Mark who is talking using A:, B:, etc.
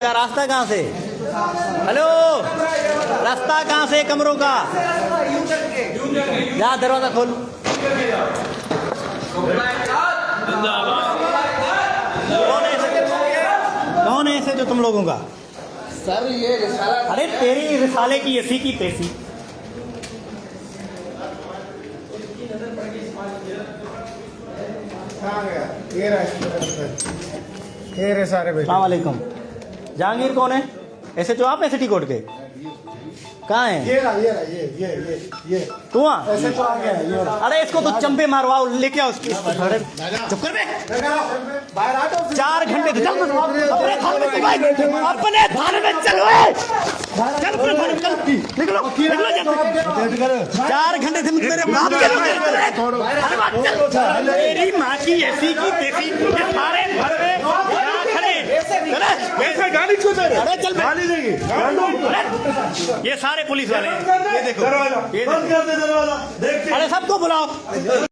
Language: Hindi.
A: रास्ता कहाँ से? हेलो, रास्ता कहाँ से कमरों का? जा दरवाजा खोल। कौन है ऐसे जो तुम लोगों का?
B: सर ये रिसाला।
A: अरे तेरी रिसाले की एसी की तेसी।
B: ये रे सारे बेटे।
A: अस्सलाम वालेकुम। जहांगीर कौन है? ऐसे जो आप एसटी कोर्ट के कहाँ है?
B: ये
A: तू वहाँ?
B: ऐसे तो आ गया ये।
A: अरे इसको तो चंपे मारवाओ, लेके आओ उसकी। चुप कर बे।
B: बाहर आ जाओ।
A: 4 घंटे से चल अपने थाने में भाई, अपने थाने में चल ओए। चल अपने थाने में चल, निकलो निकलो। 4 घंटे से मेरे बाप के अरे बात चल। मेरी माँ की ऐसी की तेसी, ये सारे भर में यहाँ खड़े।
B: ऐसे गाड़ी क्यों दे रहे?
A: अरे चल बे।
B: गाड़ी देंगे।
A: ये सारे पुलिस वाले हैं, ये देखो, ये देखो।
B: दरवाजा बंद कर दे, दरवाजा देख।
A: अरे सबको बुलाओ।